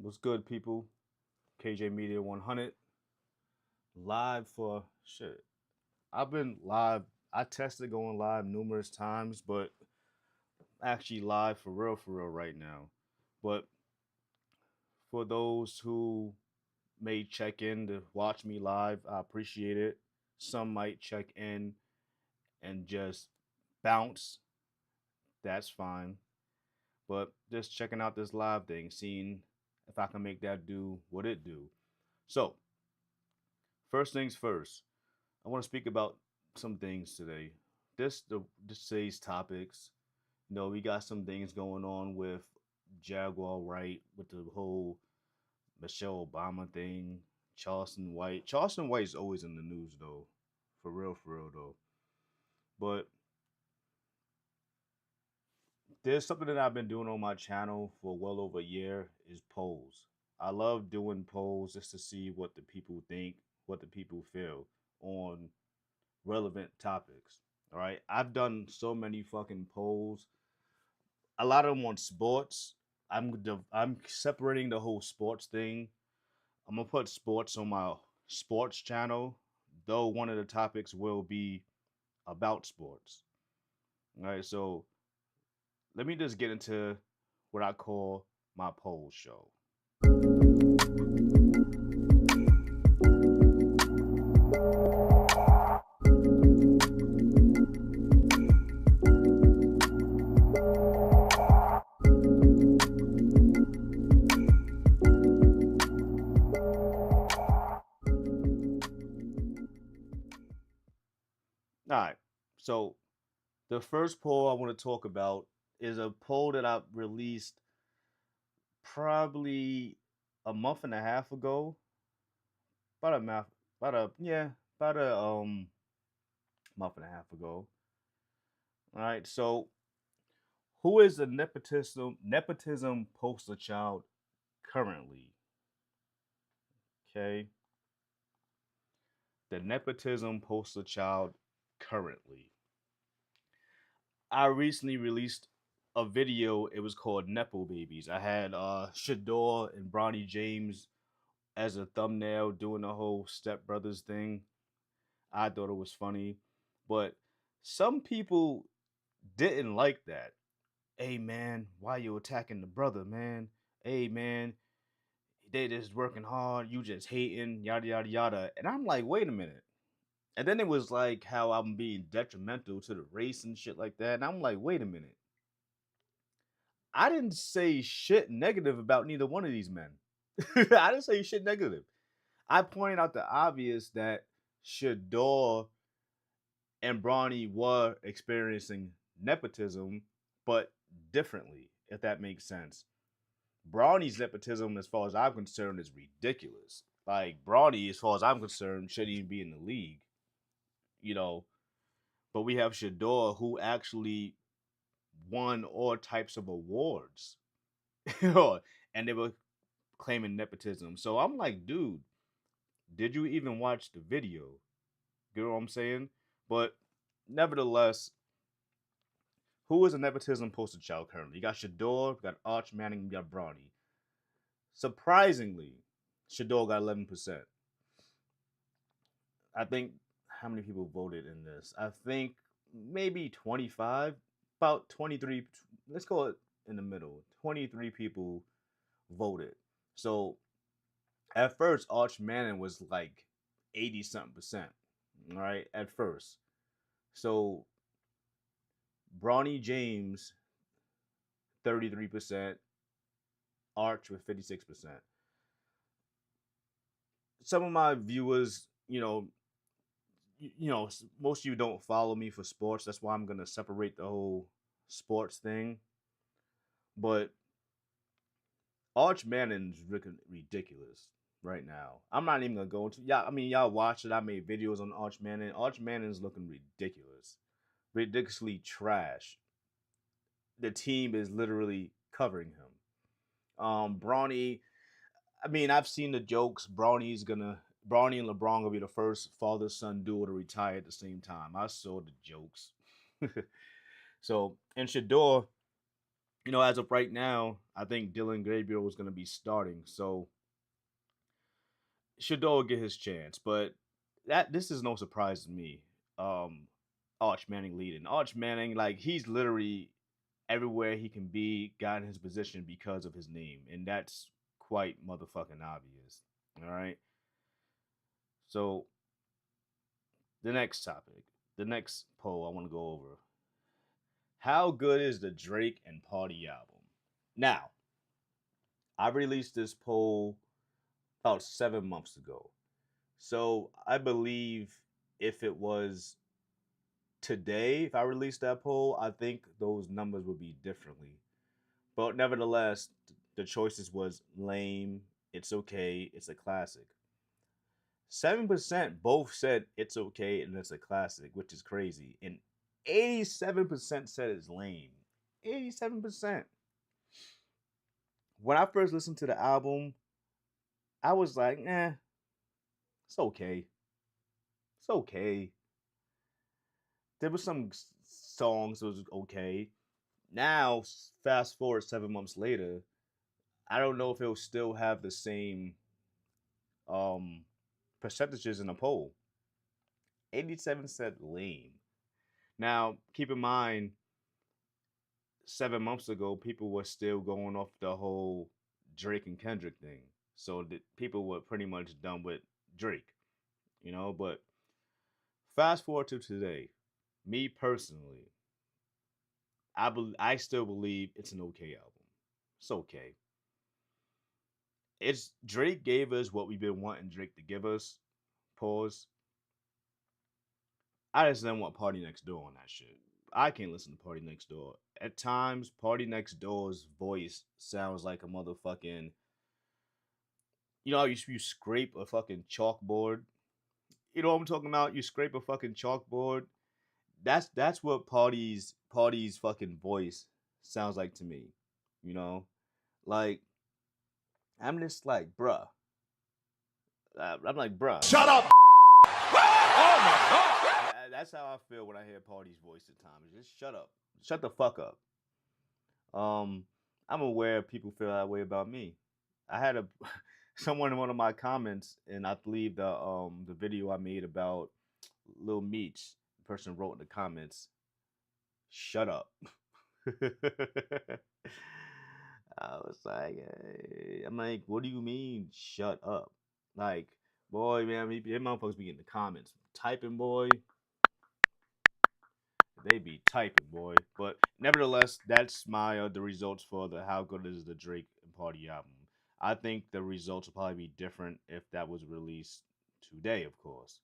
What's good, people? KJ Media 100 live for shit. I've been live. I tested going live numerous times, but actually live for real right now. But for those who may check in to watch me live, I appreciate it. Some might check in and just bounce. That's fine. But just checking out this live thing, seeing if I can make that do what it do. So, first things first. I want to speak about some things today. Today's topics. We got some things going on with Jaguar Wright with the whole Michelle Obama thing. Charleston White. Charleston White is always in the news though, for real though. But there's something that I've been doing on my channel for well over a year is polls. I love doing polls just to see what the people think, what the people feel on relevant topics. All right. I've done so many fucking polls. A lot of them on sports. I'm separating the whole sports thing. I'm gonna put sports on my sports channel, though one of the topics will be about sports. All right. So let me just get into what I call my poll show. All right. So the first poll I want to talk about is a poll that I released probably a month and a half ago. About a month, about a month and a half ago. All right. So who is the nepotism poster child currently? Okay. The nepotism poster child currently. I recently released a video. It was called Nepo Babies. I had Shador and Bronny James as a thumbnail doing the whole Step Brothers thing. I thought it was funny, but some people didn't like that. Hey man, why you attacking the brother, man? Hey man, they just working hard, you just hating, yada yada yada. And I'm like, wait a minute. And then it was like how I'm being detrimental to the race and shit like that. And I'm like, wait a minute. I didn't say shit negative about neither one of these men. I didn't say shit negative. I pointed out the obvious that Shador and Bronny were experiencing nepotism, but differently, if that makes sense. Bronny's nepotism, as far as I'm concerned, is ridiculous. Like Bronny, as far as I'm concerned, shouldn't even be in the league, you know. But we have Shador, who actually won all types of awards, and they were claiming nepotism. So I'm like, dude, did you even watch the video? You know what I'm saying? But nevertheless, who is a nepotism poster child currently? You got Shador, you got Arch Manning, you got Bronny. Surprisingly, Shador got 11%. I think how many people voted in this? I think maybe 25, about 23. Let's go in the middle. 23 people voted. So at first, Arch Manning was like 80 something percent. All right, at first. So Bronny James, 33%, Arch with 56%. Some of my viewers, most of you don't follow me for sports. That's why I'm gonna separate the whole sports thing. But Arch Manning's ridiculous right now. I'm not even gonna go into yeah. I mean, y'all watched it. I made videos on Arch Manning. Arch Manning's looking ridiculous, ridiculously trash. The team is literally covering him. Bronny. I mean, I've seen the jokes. Bronny and LeBron gonna be the first father son duo to retire at the same time. I saw the jokes. So and Shador, As of right now, I think Dylan Gabriel was going to be starting. So Shador get his chance, but this is no surprise to me. Um, Arch Manning leading. Arch Manning, like he's literally everywhere he can be, got in his position because of his name, and that's quite motherfucking obvious. All right. So the next topic, the next poll I want to go over: how good is the Drake and Party album? Now, I released this poll about 7 months ago. So I believe if it was today, if I released that poll, I think those numbers would be differently. But nevertheless, the choices was lame, it's okay, it's a classic. 7% both said it's okay and it's a classic, which is crazy. And 87% said it's lame. 87%. When I first listened to the album, I was like, it's okay. It's okay. There was some songs that was okay. Now, fast forward 7 months later, I don't know if it'll still have the same um percentages in the poll. 87 said lame. Now, keep in mind, 7 months ago, people were still going off the whole Drake and Kendrick thing. So people were pretty much done with Drake. But fast forward to today, me personally, I still believe it's an okay album. It's okay. It's Drake gave us what we've been wanting Drake to give us. Pause. I just didn't want Party Next Door on that shit. I can't listen to Party Next Door. At times, Party Next Door's voice sounds like a motherfucking. How you scrape a fucking chalkboard. You know what I'm talking about? You scrape a fucking chalkboard. That's what Party's fucking voice sounds like to me. You know, like I'm just like, bruh. I'm like, bruh. Shut up! Oh my god! That's how I feel when I hear Party's voice at times. Just shut up. Shut the fuck up. I'm aware people feel that way about me. I had a someone in one of my comments, and I believe the video I made about Lil Meech. The person wrote in the comments, "Shut up." I was like, hey. I'm like, what do you mean, shut up? Like, boy, man, them motherfuckers be in the comments typing, boy. They be typing, boy. But nevertheless, that's my the results for the how good is the Drake and Party album. I think the results will probably be different if that was released today, of course.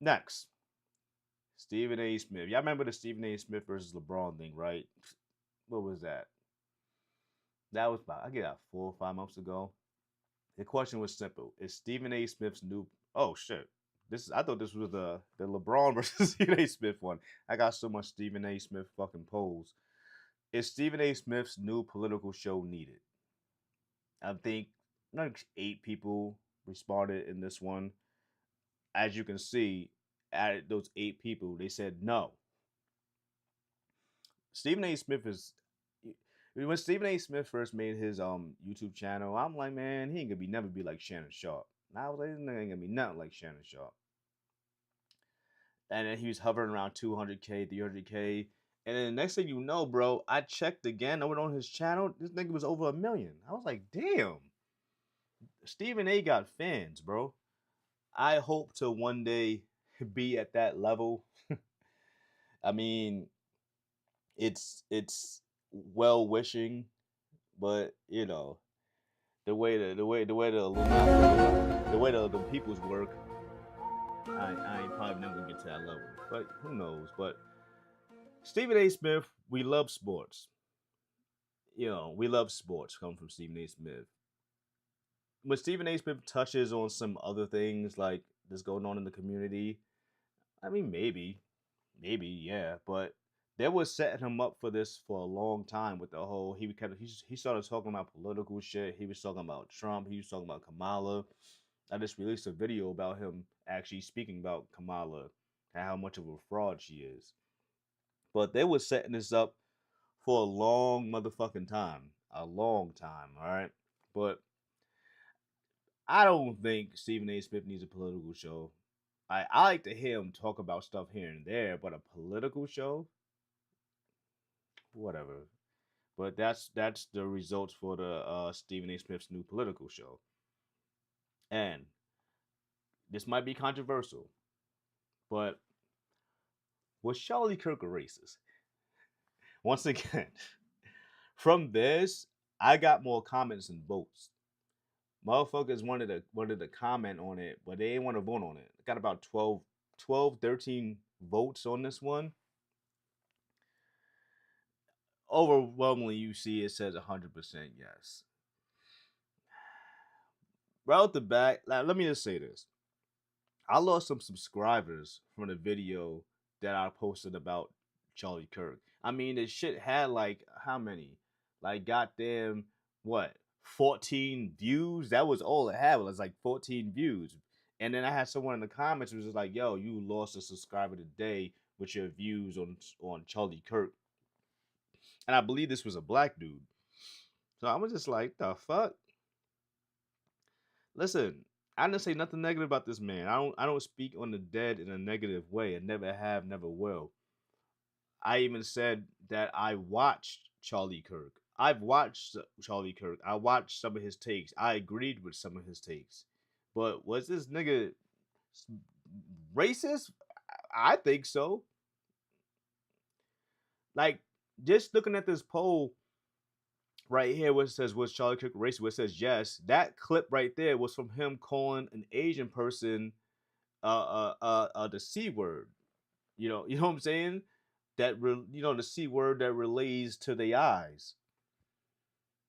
Next, Stephen A. Smith. Y'all remember the Stephen A. Smith versus LeBron thing, right? What was that? That was about I get that 4 or 5 months ago. The question was simple: is Stephen A. Smith's new? Oh shit! I thought this was the LeBron versus Stephen A. Smith one. I got so much Stephen A. Smith fucking polls. Is Stephen A. Smith's new political show needed? I think like 8 people responded in this one. As you can see, at those 8 people, they said no. Stephen A. Smith is when Stephen A. Smith first made his YouTube channel, I'm like, man, he ain't gonna never be like Shannon Sharp. And I was like, this nigga ain't gonna be nothing like Shannon Sharp. And then he was hovering around 200K, 300K. And then the next thing you know, bro, I checked again. I went on his channel. This nigga was over 1 million. I was like, damn. Stephen A got fans, bro. I hope to one day be at that level. I mean, it's well wishing, but the people's work, I ain't probably never gonna get to that level. But who knows? But Stephen A. Smith, we love sports. We love sports coming from Stephen A. Smith. When Stephen A. Smith touches on some other things like this going on in the community, I mean, maybe, yeah, but they were setting him up for this for a long time with the whole he started talking about political shit. He was talking about Trump. He was talking about Kamala. I just released a video about him actually speaking about Kamala and how much of a fraud she is. But they were setting this up for a long motherfucking time. A long time, all right? But I don't think Stephen A. Smith needs a political show. I like to hear him talk about stuff here and there, but a political show, whatever. But that's the results for the Stephen A. Smith's new political show. And this might be controversial, but was Charlie Kirk a racist? Once again, from this, I got more comments than votes. Motherfuckers wanted to comment on it, but they didn't want to vote on it. Got about 13 votes on this one. Overwhelmingly, you see it says 100% yes. Right off the bat, let me just say this. I lost some subscribers from the video that I posted about Charlie Kirk. I mean, this shit had like how many? Like goddamn what? 14 views. That was all it had. It was like 14 views. And then I had someone in the comments who was just like, "Yo, you lost a subscriber today with your views on Charlie Kirk." And I believe this was a black dude. So I was just like, "The fuck?" Listen, I didn't say nothing negative about this man. I don't speak on the dead in a negative way. I never have, never will. I even said that I watched Charlie Kirk. I've watched Charlie Kirk. I watched some of his takes. I agreed with some of his takes. But was this nigga racist? I think so. Like, just looking at this poll right here, where it says, was Charlie Kirk racist? Where it says yes, that clip right there was from him calling an Asian person the C word. You know what I'm saying? The C word that relates to the eyes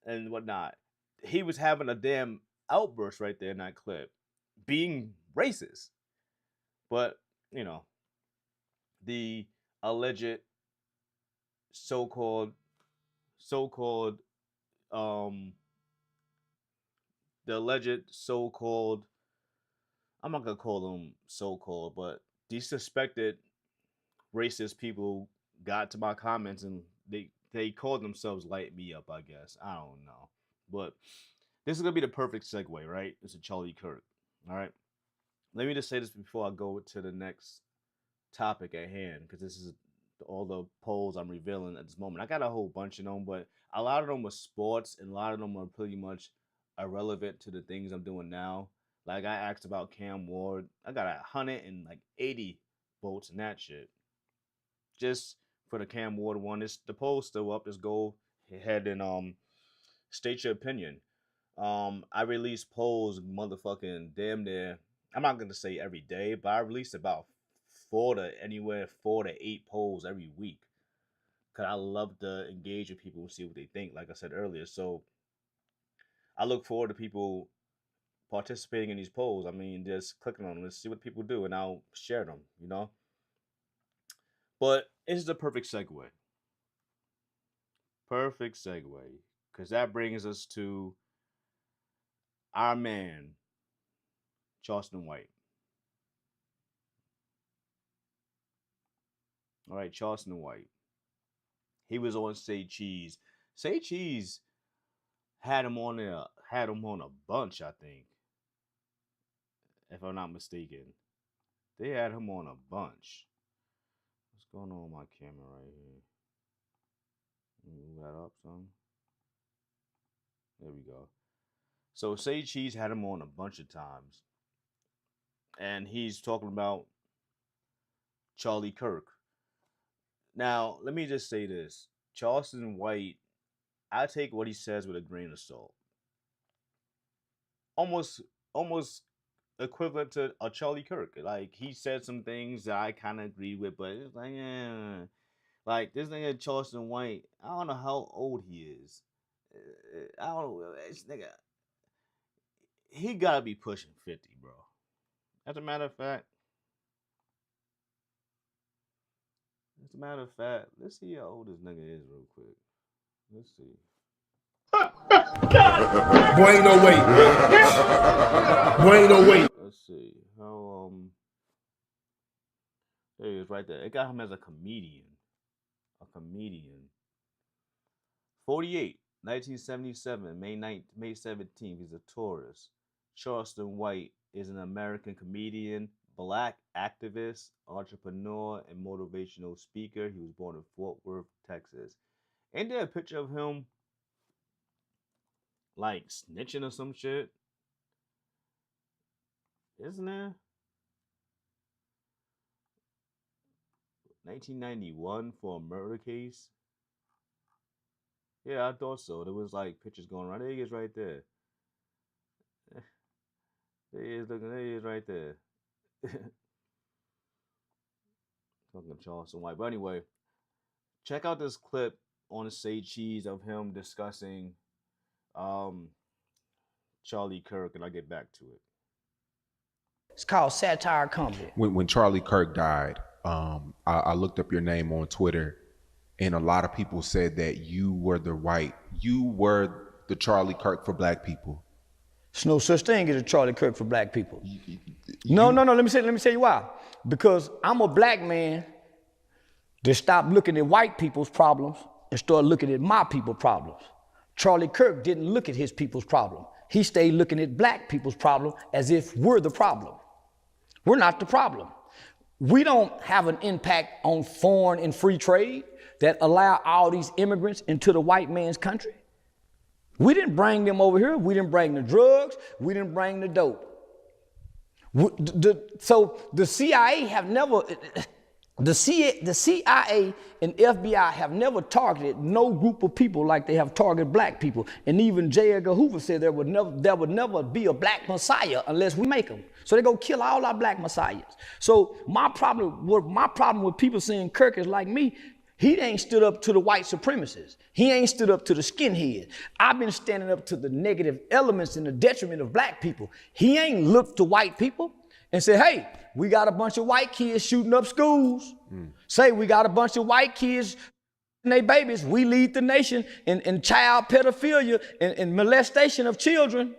and whatnot. He was having a damn outburst right there in that clip, being racist. But the alleged so-called um the alleged so-called, I'm not gonna call them so-called, but these suspected racist people got to my comments and they called themselves light me up, I guess. I don't know. But this is gonna be the perfect segue, right? It's a Charlie Kirk. All right. Let me just say this before I go to the next topic at hand, because this is all the polls I'm revealing at this moment. I got a whole bunch of them, but a lot of them were sports, and a lot of them are pretty much irrelevant to the things I'm doing now. Like I asked about Cam Ward, I got 180 votes in that shit. Just for the Cam Ward one, the poll's still up. Just go ahead and state your opinion. I release polls, motherfucking damn near. I'm not gonna say every day, but I release about 4 to 8 polls every week. Cause I love to engage with people and see what they think. Like I said earlier, so I look forward to people participating in these polls. I mean, just clicking on them and see what people do, and I'll share them. But this is the perfect segue. Perfect segue, because that brings us to our man, Charleston White. All right, Charleston White. He was on Say Cheese. Say Cheese had him on a bunch, I think, if I'm not mistaken. They had him on a bunch. What's going on with my camera right here? Move that up some. There we go. So Say Cheese had him on a bunch of times. And he's talking about Charlie Kirk. Now, let me just say this. Charleston White, I take what he says with a grain of salt. Almost equivalent to a Charlie Kirk. Like, he said some things that I kind of agree with, but it's like, like this nigga Charleston White, I don't know how old he is. I don't know. This nigga, he gotta be pushing 50, bro. As a matter of fact, let's see how old this nigga is real quick. Let's see. Boy, ain't no way. Boy, ain't no way. Let's see how there he is right there. It got him as a comedian. 48, 1977, May 17th. He's a Taurus. Charleston White is an American comedian, black activist, entrepreneur, and motivational speaker. He was born in Fort Worth, Texas. Ain't there a picture of him like snitching or some shit? Isn't there? 1991 for a murder case. Yeah, I thought so. There was like pictures going around. There he is right there. There he is looking. There he is right there. Fucking Charleston White. But anyway, check out this clip on the Say Cheese of him discussing Charlie Kirk, and I'll get back to it. It's called satire comedy. When Charlie Kirk died, I looked up your name on Twitter, and a lot of people said that you were the Charlie Kirk for black people. There's no such thing as a Charlie Kirk for black people. No. Let me tell you why. Because I'm a black man that stopped looking at white people's problems and started looking at my people's problems. Charlie Kirk didn't look at his people's problem. He stayed looking at black people's problem as if we're the problem. We're not the problem. We don't have an impact on foreign and free trade that allow all these immigrants into the white man's country. We didn't bring them over here. We didn't bring the drugs. We didn't bring the dope. So the CIA have never, the CIA and FBI have never targeted no group of people like they have targeted black people. And even J. Edgar Hoover said there would never be a black messiah unless we make them. So they go kill all our black messiahs. So my problem with people saying Kirk is like me, he ain't stood up to the white supremacists. He ain't stood up to the skinheads. I've been standing up to the negative elements and the detriment of black people. He ain't looked to white people and said, hey, we got a bunch of white kids shooting up schools. Say we got a bunch of white kids and they babies. We lead the nation in child pedophilia and molestation of children.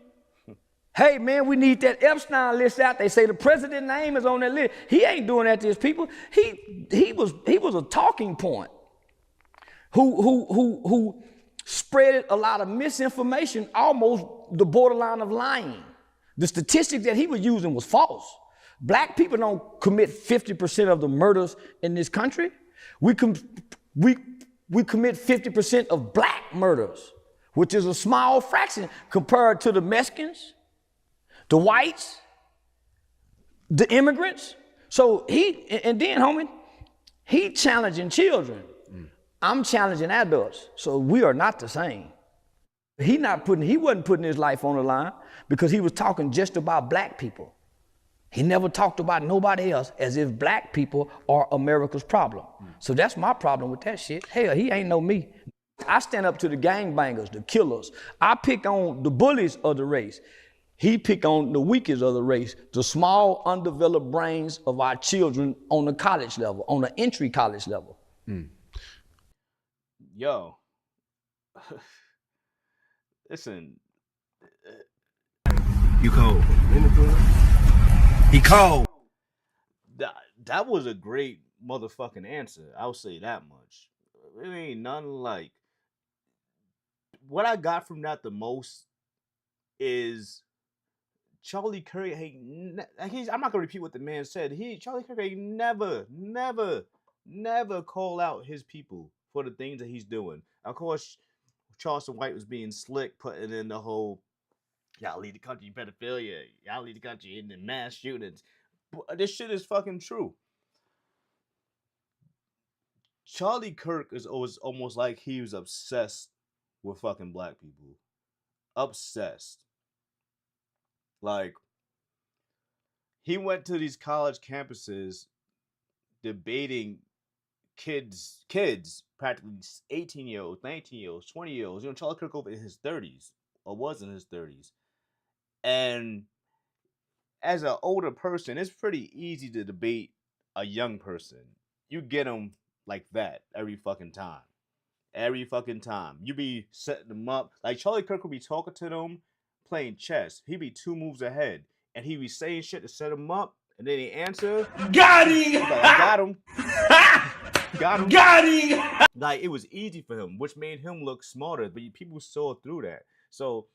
Hey, man, we need that Epstein list out. They say the president's name is on that list. He ain't doing that to his people. He was a talking point who spread a lot of misinformation, almost the borderline of lying. The statistic that he was using was false. Black people don't commit 50% of the murders in this country. We commit 50% of black murders, which is a small fraction compared to the Mexicans, the whites, the immigrants. So and then, homie, he challenging children. I'm challenging adults. So we are not the same. He wasn't putting his life on the line because he was talking just about black people. He never talked about nobody else as if black people are America's problem. So that's my problem with that shit. Hell, he ain't know me. I stand up to the gangbangers, the killers. I pick on the bullies of the race. He pick on the weakest of the race, the small, undeveloped brains of our children on the college level, on the entry college level. Yo, listen. You cold. He cold. That was a great motherfucking answer. I'll say that much. It ain't nothing like. What I got from that the most is Charlie Kirk. I'm not gonna repeat what the man said. Charlie Kirk ain't never call out his people for the things that he's doing. Of course, Charleston White was being slick, putting in the whole y'all lead the country in pedophilia, y'all lead the country in the mass shootings. But this shit is fucking true. Charlie Kirk was almost like he was obsessed with fucking black people. Obsessed. Like, he went to these college campuses debating kids, practically 18-year-olds, 19-year-olds, 20-year-olds. You know, Charlie Kirk over in his 30s, or was in his 30s. And as an older person, it's pretty easy to debate a young person. You get them like that every fucking time. Every fucking time. You be setting them up. Like, Charlie Kirk would be talking to them, playing chess. He'd be 2 moves ahead. And he'd be saying shit to set them up. And then he answer. Got him! Like, I got him. Got him. Got him. Like, it was easy for him, which made him look smarter. But people saw through that. So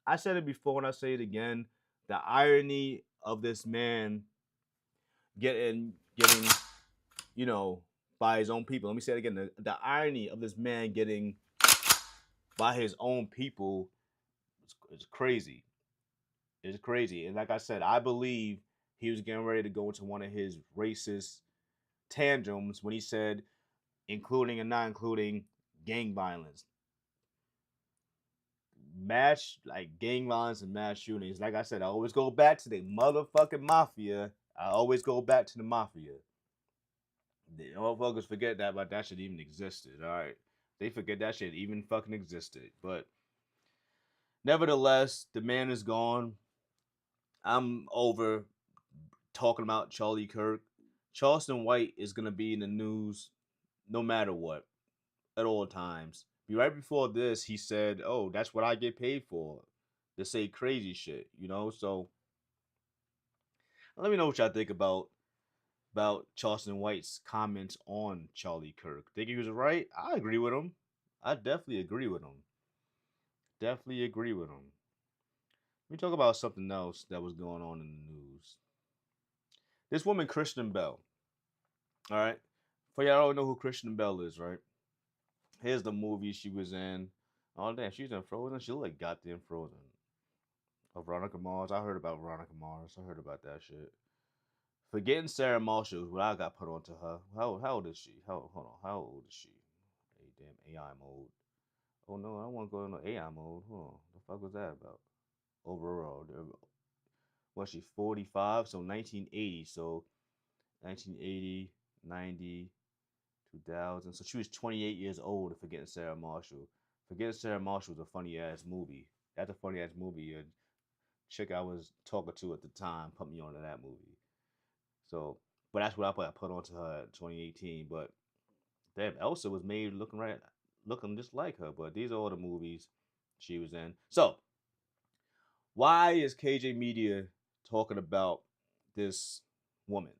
I said it before and I say it again. The irony of this man getting, you know, by his own people. Let me say it again. The irony of this man getting by his own people is crazy. It's crazy. And like I said, I believe he was getting ready to go into one of his racist tantrums when he said, including and not including gang violence. Gang violence and mass shootings. Like I said, I always go back to the motherfucking mafia. I always go back to the mafia. The motherfuckers forget that shit even existed. All right, they forget that shit even fucking existed. But nevertheless, the man is gone. I'm over talking about Charlie Kirk. Charleston White is gonna be in the news no matter what, at all times. Right before this, he said, "Oh, that's what I get paid for, to say crazy shit," you know. So let me know what y'all think about Charleston White's comments on Charlie Kirk. Think he was right? I agree with him. I definitely agree with him. Definitely agree with him. Let me talk about something else that was going on in the news. This woman, Kristen Bell. All right. For y'all don't know who Kristen Bell is, right? Here's the movie she was in. Oh, damn, she's in Frozen. She look like goddamn Frozen. Of Veronica Mars. I heard about Veronica Mars. I heard about that shit. Forgetting Sarah Marshall, what I got put onto her. How old is she? Hold on. How old is she? Damn AI mode. Oh, no, I don't want to go into AI mode. Hold on. The fuck was that about? Overall. Was she 45? So 1980. So 1980, 90, 2000. So she was 28 years old. Forgetting Sarah Marshall. Forgetting Sarah Marshall was a funny ass movie. That's a funny ass movie. A chick I was talking to at the time put me onto that movie. So, but that's what I put onto her in 2018. But damn, Elsa was made looking just like her. But these are all the movies she was in. So, why is KJ Media talking about this woman?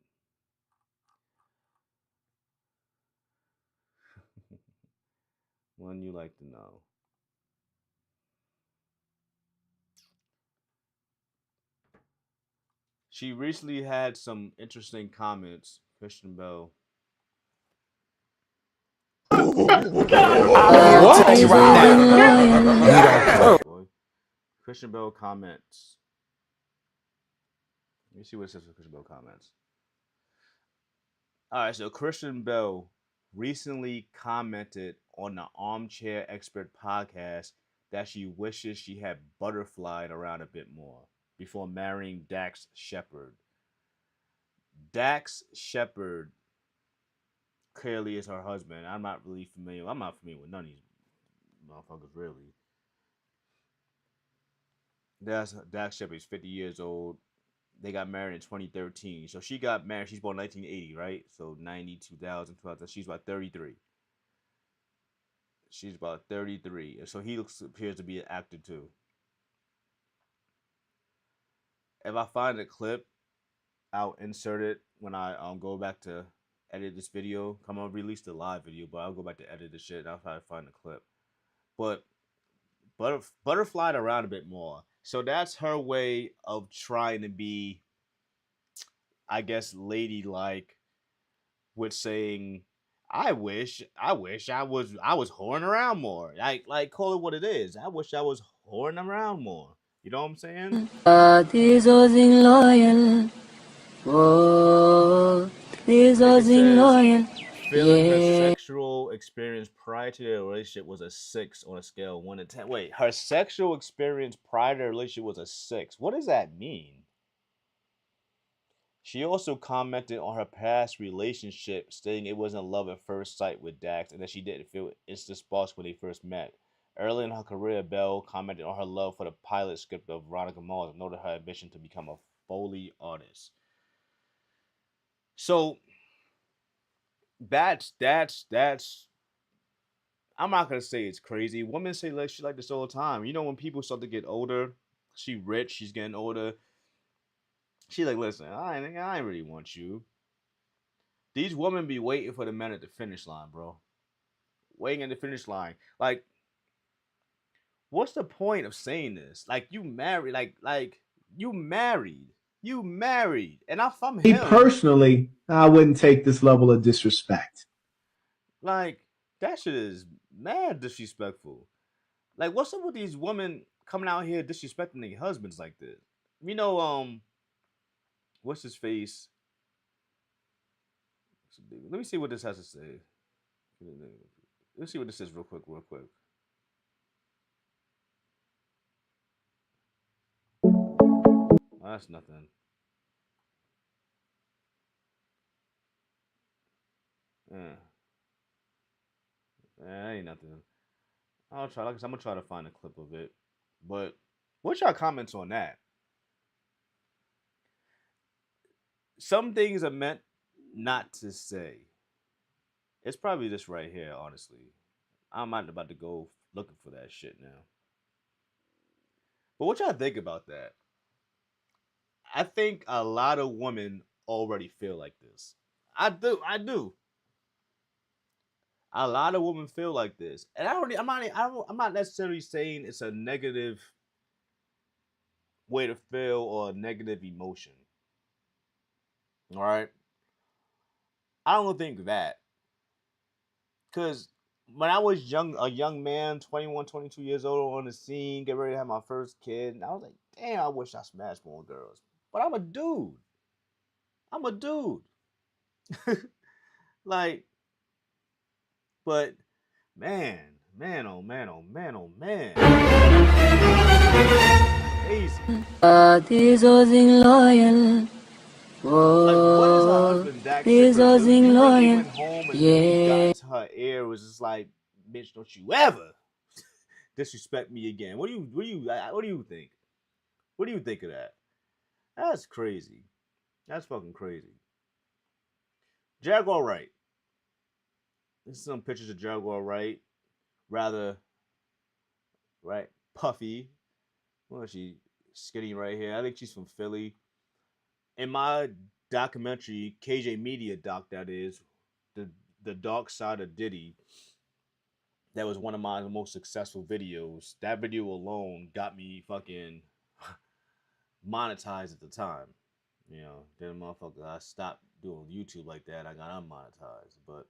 One you like to know. She recently had some interesting comments. Kristen Bell. Boy. Christian Bell comments. Let me see what it says for Christian Bell comments. All right, so Christian Bell recently commented on the Armchair Expert podcast that she wishes she had butterflied around a bit more before marrying Dax Shepard. Dax Shepard clearly is her husband. I'm not familiar with none of these motherfuckers, really. Dax Shepard is 50 years old. They got married in 2013. So she got married. She's born 1980, right? So 90, 2000, 2000. She's about 33. She's about 33. So he appears to be an actor too. If I find a clip, I'll insert it when I go back to edit this video. I'm gonna release the live video, but I'll go back to edit the shit. I'll try to find the clip. But butterflied around a bit more. So that's her way of trying to be, I guess, ladylike with saying, I wish I was whoring around more. Like call it what it is. I wish I was whoring around more. You know what I'm saying? This was loyal. Oh, this was loyal. Feeling her sexual experience prior to their relationship was a 6 on a scale of 1 to 10. Wait, her sexual experience prior to their relationship was a 6. What does that mean? She also commented on her past relationship, stating it wasn't love at first sight with Dax and that she didn't feel instant sparks when they first met. Early in her career, Bell commented on her love for the pilot script of Veronica Mars and noted her ambition to become a Foley artist. So that's I'm not gonna say it's crazy. Women say like shit like this all the time. You know, when people start to get older, she's getting older. She's like, listen, I ain't really want you. These women be waiting for the men at the finish line, bro. Waiting at the finish line. Like, what's the point of saying this? Like, you married, like you married. You married. And if I'm Me him, personally, I wouldn't take this level of disrespect. like, that shit is mad disrespectful. Like, what's up with these women coming out here disrespecting their husbands like this? You know, what's his face? Let me see what this has to say. Let's see what this is real quick, real quick. Oh, that's nothing. Yeah. That ain't nothing. I'll try. Like I said, I'm gonna try to find a clip of it. But what's your comments on that? Some things are meant not to say. It's probably this right here, honestly. I'm not about to go looking for that shit now. But what y'all think about that? I think a lot of women already feel like this. I do. I do. A lot of women feel like this, and I'm not necessarily saying it's a negative way to feel or a negative emotion. All right, I don't think that, because when I was a young man, 21, 22 years old on the scene, get ready to have my first kid, and I was like, damn, I wish I smashed more girls. But I'm a dude. I'm a dude. Like, but man, man, oh man, oh man, oh man. Crazy. This wasn't loyal. Like, what is her Oh, husband, Dak this Shipper, do? You wasn't think he loyal. went home and what he got Yeah. into her ear was just like, bitch, don't you ever disrespect me again? What do you think? What do you think of that? That's crazy. That's fucking crazy. Jaguar Wright. This is some pictures of Jaguar Wright. Rather, right, puffy. Well, she skinny right here. I think she's from Philly. In my documentary, KJ Media doc, that is, the dark side of Diddy, that was one of my most successful videos. That video alone got me fucking monetized at the time. You know, then motherfucker, I stopped doing YouTube like that. I got unmonetized, but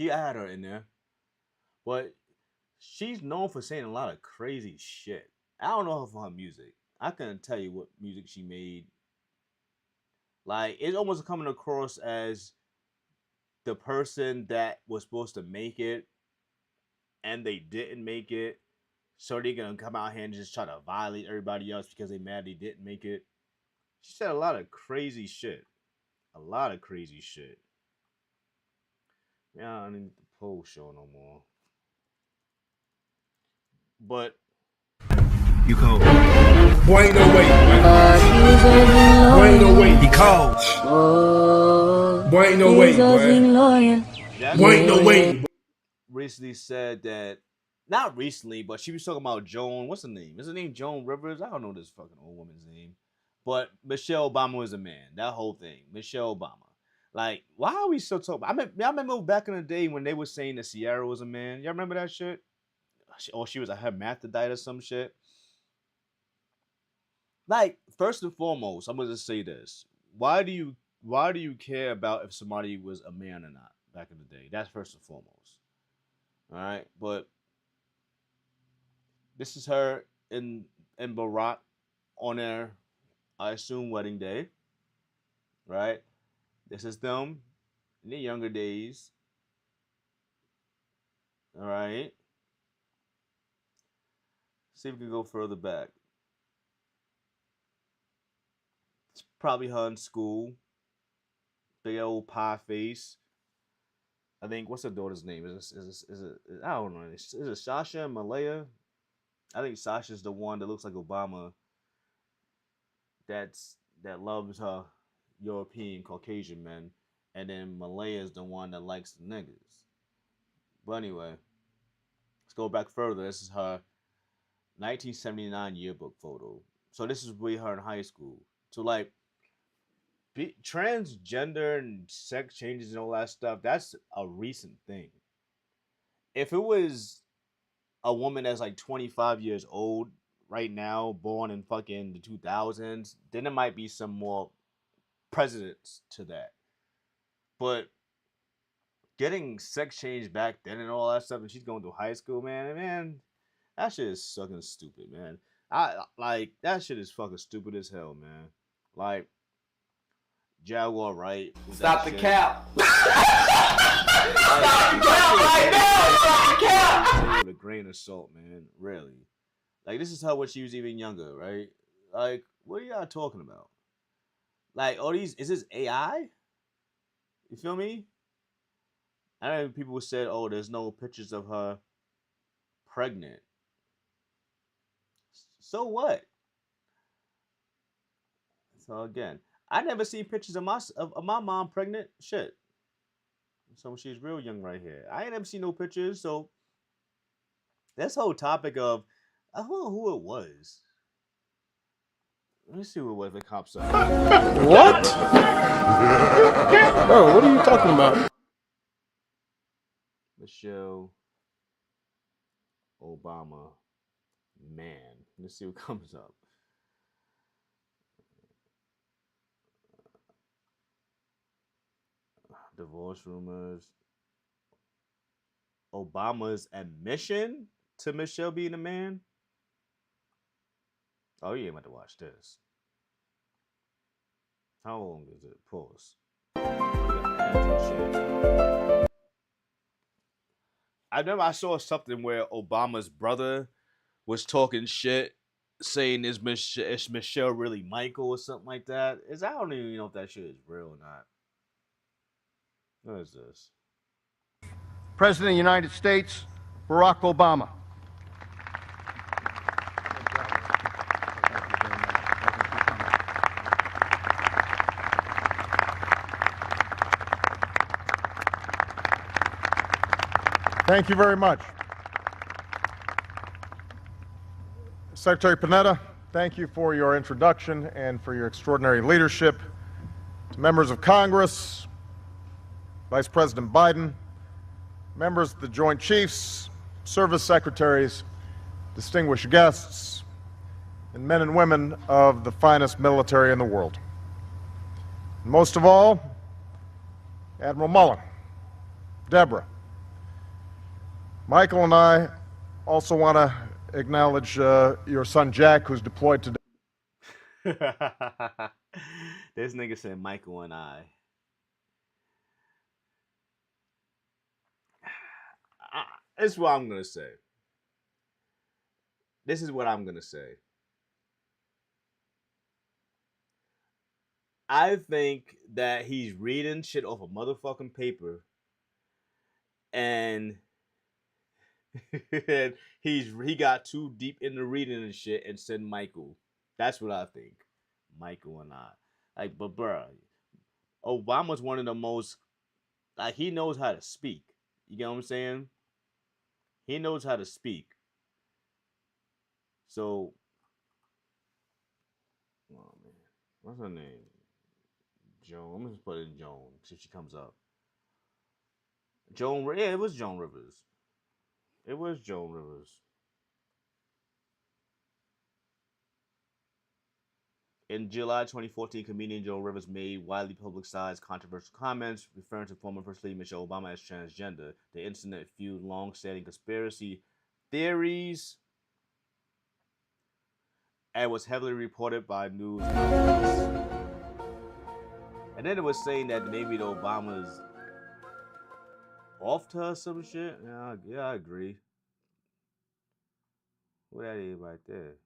I had her in there, but she's known for saying a lot of crazy shit. I don't know her for her music. I couldn't tell you what music she made. Like, it's almost coming across as the person that was supposed to make it and they didn't make it. So they're gonna come out here and just try to violate everybody else because they mad they didn't make it. She said a lot of crazy shit. A lot of crazy shit. Yeah, I don't need the poll show no more. But You cold. Boy, ain't no way. This wasn't Boy, ain't no loyal. way. He cold. Oh, Boy, ain't no way, this wasn't boy. loyal. Boy, ain't no way. recently said that, not recently, but she was talking about Joan. What's her name? Is her name Joan Rivers? I don't know this fucking old woman's name. But Michelle Obama was a man. That whole thing. Michelle Obama. Like, why are we still talking? I remember back in the day when they were saying that Sierra was a man. Y'all remember that shit? Or she was a hermaphrodite or some shit. Like, first and foremost, I'm gonna just say this. Why do you care about if somebody was a man or not back in the day? That's first and foremost. Alright? But this is her in Barack on their, I assume, wedding day. Right? This is them in their younger days. Alright? See if we can go further back. It's probably her in school. Big old pie face. I think, what's her daughter's name? Is it I don't know. Is it Sasha and Malaya? I think Sasha's the one that looks like Obama. That loves her European Caucasian men, and then Malaya's the one that likes the niggas. But anyway, let's go back further. This is her 1979 yearbook photo. So this is with her in high school. So, like, transgender and sex changes and all that stuff, that's a recent thing. If it was a woman that's like 25 years old right now, born in fucking the 2000s, then there might be some more precedence to that. But getting sex change back then and all that stuff, and she's going through high school, man, that shit is fucking stupid, man. I like that shit is fucking stupid as hell, man. Like Jaguar, right? Stop the cap. Stop the cap right now! Stop the cap! With a grain of salt, man. Really. Like this is how when she was even younger, right? Like, what are y'all talking about? Like, all these is this AI? You feel me? I know people said, "Oh, there's no pictures of her pregnant." So what? So again, I never seen pictures of my mom pregnant. Shit. So she's real young right here. I ain't never seen no pictures. So this whole topic of I don't know who it was. Let me see who it was. The cops up. What? Bro, what are you talking about? Michelle Obama. Man, let's see what comes up. Divorce rumors. Obama's admission to Michelle being a man. Oh, you ain't about to watch this. How long is it? Pause. I remember I saw something where Obama's brother was talking shit, saying is Michelle really Michael or something like that. I don't even know if that shit is real or not. What is this? President of the United States, Barack Obama. Thank you very much. Secretary Panetta, thank you for your introduction and for your extraordinary leadership. To members of Congress, Vice President Biden, members of the Joint Chiefs, service secretaries, distinguished guests, and men and women of the finest military in the world. And most of all, Admiral Mullen, Deborah, Michael and I also want to acknowledge your son Jack, who's deployed today. This nigga said Michael and I. This is what I'm gonna say. This is what I'm gonna say. I think that he's reading shit off a motherfucking paper, and he got too deep into reading and shit and said Michael. That's what I think. Michael and I. Like, but bruh, Obama's one of the most, like, he knows how to speak. You get what I'm saying? He knows how to speak. So, oh man, what's her name? Joan. I'm gonna just put in Joan, see if she comes up. Joan, yeah, it was Joan Rivers. It was Joan Rivers. In July 2014, comedian Joan Rivers made widely publicized controversial comments referring to former First Lady Michelle Obama as transgender. The incident fueled long-standing conspiracy theories and was heavily reported by news outlets. And then it was saying that maybe the Obamas off to her some shit. Yeah, I agree. Who that is right there?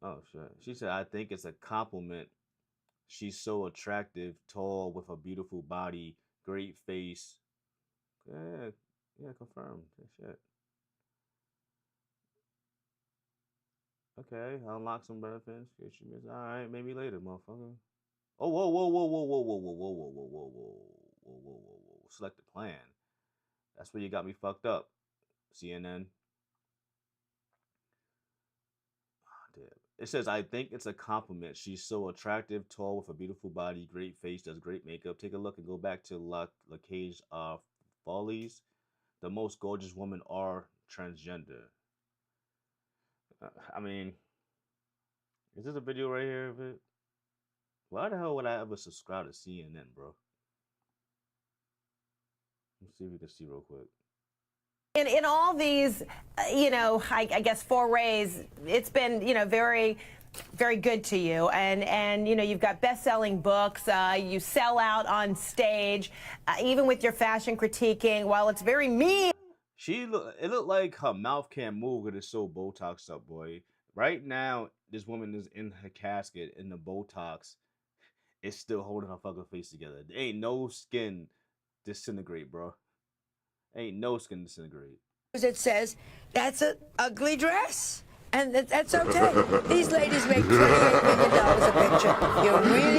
Oh shit. She said, I think it's a compliment. She's so attractive, tall, with a beautiful body, great face. Yeah, confirmed. Shit. Okay, unlock some benefits. Alright, maybe later, motherfucker. Oh, whoa. Select the plan. That's where you got me fucked up, CNN. It says, I think it's a compliment. She's so attractive, tall, with a beautiful body, great face, does great makeup. Take a look and go back to La Cage Follies. The most gorgeous women are transgender. I mean, is this a video right here of it? Why the hell would I ever subscribe to CNN, bro? Let's see if we can see real quick. In all these, I guess forays, it's been, very, very good to you. And you've got best-selling books. You sell out on stage, even with your fashion critiquing. While it's very mean. It looked like her mouth can't move because it's so Botoxed up, boy. Right now, this woman is in her casket, and the Botox is still holding her fucking face together. There ain't no skin disintegrate, bro. Ain't no skin disintegrate. It says, that's an ugly dress. And that's okay. These ladies make $28 million a picture. You really think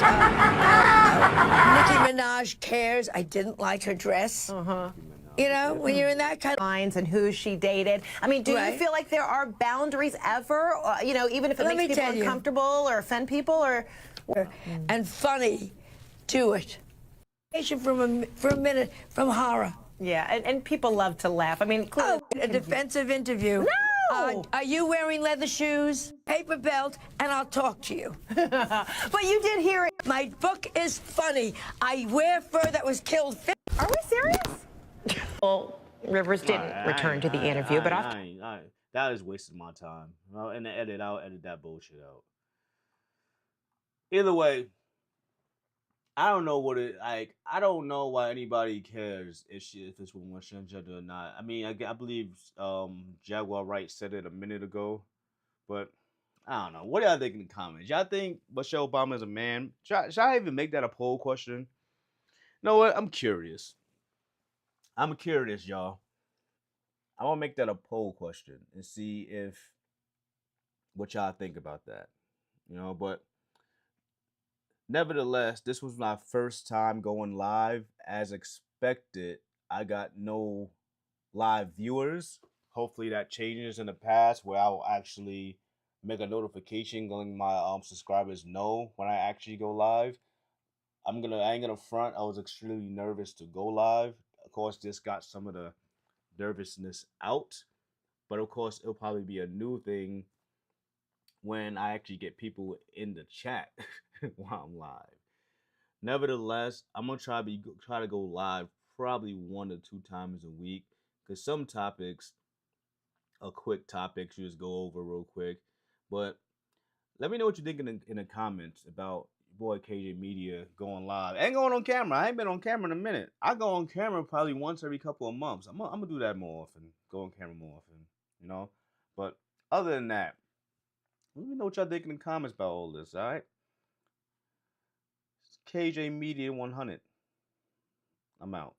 that Nicki Minaj cares? I didn't like her dress. When you're in that kind of lines and who she dated. I mean, do you feel like there are boundaries ever? Even if it makes people uncomfortable or offend people, or and funny, do it. For a minute from horror. Yeah, and people love to laugh. I mean, a defensive interview. No! Are you wearing leather shoes, paper belt, and I'll talk to you. But you did hear it. My book is funny. I wear fur that was killed. Are we serious? Well, Rivers didn't return to the interview, but that is wasting my time. In the edit, I'll edit that bullshit out. Either way, I don't know what it like. I don't know why anybody cares if this woman was transgender or not. I mean, I believe Jaguar Wright said it a minute ago, but I don't know. What do y'all think in the comments? Y'all think Michelle Obama is a man? Should I even make that a poll question? You know what? I'm curious. I'm curious, y'all. I want to make that a poll question and see what y'all think about that. But nevertheless, this was my first time going live. As expected, I got no live viewers. Hopefully that changes in the past where I'll actually make a notification letting my subscribers know when I actually go live. I ain't gonna front. I was extremely nervous to go live. Of course, this got some of the nervousness out. But of course, it'll probably be a new thing when I actually get people in the chat while I'm live. Nevertheless, I'm gonna try to go live probably 1 or 2 times a week, because some topics are quick topics you just go over real quick. But let me know what you think in the comments about your boy KJ Media going live and going on camera. I ain't been on camera in a minute. I go on camera probably once every couple of months. I'm gonna do that more often. Go on camera more often, But other than that, let me know what y'all think in the comments about all this, all right? It's KJ Media 100. I'm out.